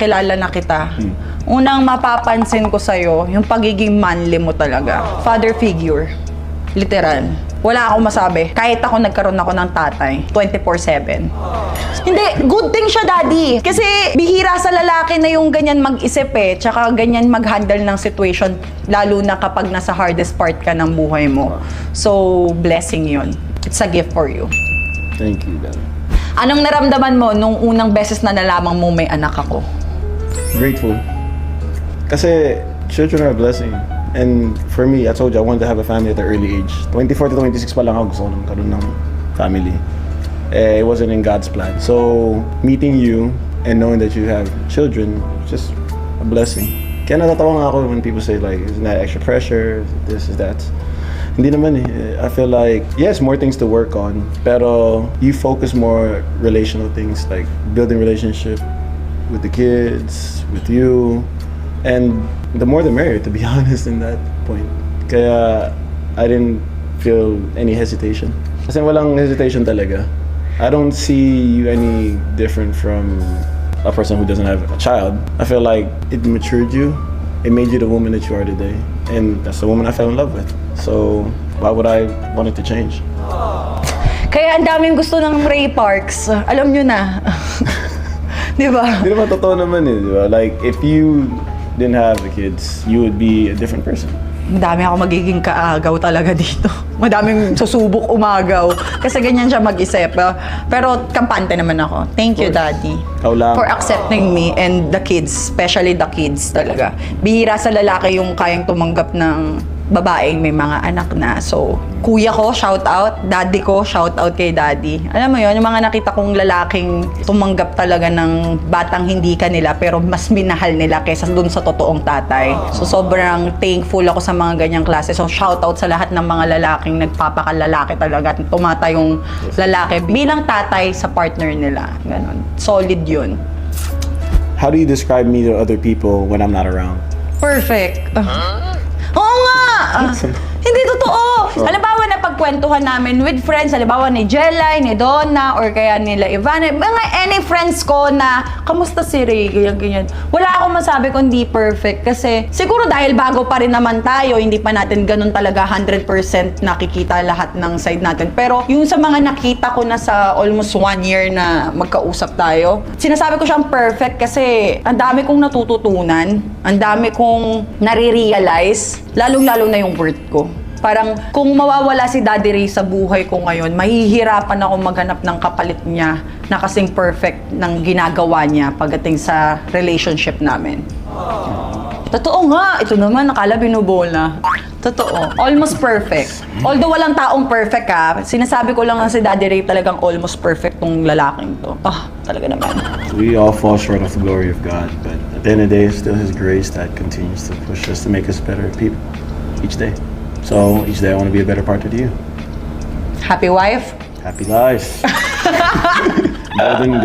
kilala na kita, unang mapapansin ko sa'yo, yung pagiging manly mo talaga. Father figure. Literal. Wala akong masabi. Kahit ako nagkaroon ako ng tatay, 24/7. Hindi, good thing siya, Daddy. Kasi bihira sa lalaki na yung ganyan mag-isip eh. Tsaka ganyan mag-handle ng situation, lalo na kapag nasa hardest part ka ng buhay mo. So, blessing yun. It's a gift for you. Thank you, Dad. Anong naramdaman mo nung unang beses na nalaman mo may anak ako? Grateful. Kasi children are a blessing. And for me, I told you, I wanted to have a family at an early age. 24 to 26 pa lang ako gusto ko nang karoon ng family. It wasn't in God's plan. So, meeting you and knowing that you have children, just a blessing. Kaya natatawa nga ako when people say like, isn't that extra pressure, this is that. Hindi naman eh. I feel like, yes, more things to work on, pero you focus more relational things, like building relationship with the kids, with you, and the more the merrier, to be honest, in that point. Kaya I didn't feel any hesitation. Kasi walang hesitation talaga. I don't see you any different from a person who doesn't have a child. I feel like it matured you. It made you the woman that you are today. And that's the woman I fell in love with. So why would I want it to change? Kaya ang daming gusto ng Ray Parks. Alam nyo na. Di ba? Hindi naman totoo naman eh, di ba? Like, if you didn't have the kids, you would be a different person. Madami ako magiging kaagaw talaga dito. Madaming susubok umagaw. Kasi ganyan siya mag-isip. Pero kampante naman ako. Thank you, Daddy. Ikaw lang. For accepting me and the kids. Especially the kids talaga. Bihira sa lalaki yung kayang tumanggap ng babaeng may mga anak na. So, kuya ko, shout out. Daddy ko, shout out kay Daddy. Alam mo yun, yung mga nakita kong lalaking tumanggap talaga ng batang hindi kanila pero mas minahal nila kaysa dun sa totoong tatay. So, sobrang thankful ako sa mga ganyang klase. So, shout out sa lahat ng mga lalaking nagpapakalalaki talaga at tumata yung lalaki bilang tatay sa partner nila. Ganon. Solid yun. How do you describe me to other people when I'm not around? Perfect. Oo nga! Hindi totoo! Halimbawa na pagkwentuhan namin with friends, halimbawa ni Jelay, ni Donna, or kaya nila Ivana, mga any friends ko na, kamusta si Ray, ganyan. Wala akong masabi kundi perfect kasi siguro dahil bago pa rin naman tayo, hindi pa natin ganun talaga 100% nakikita lahat ng side natin. Pero yung sa mga nakita ko na sa almost 1 year na magkausap tayo, sinasabi ko siyang perfect kasi ang dami kong natututunan, ang dami kong nare-realize, lalong-lalo na yung worth ko. Parang kung mawawala si Daddy Ray sa buhay ko ngayon, mahihirapan ako maghanap ng kapalit niya na kasing perfect ng ginagawa niya pagdating sa relationship namin. Totoo nga, ito naman nakala binubola. Totoo, almost perfect. Although walang taong perfect ha, sinasabi ko lang na si Daddy Ray talagang almost perfect tong lalaking to. Talaga naman. We all fall short of the glory of God, but at the end of the day, it's still His grace that continues to push us to make us better people each day. So each day I want to be a better partner to you. Happy wife? Happy life. More than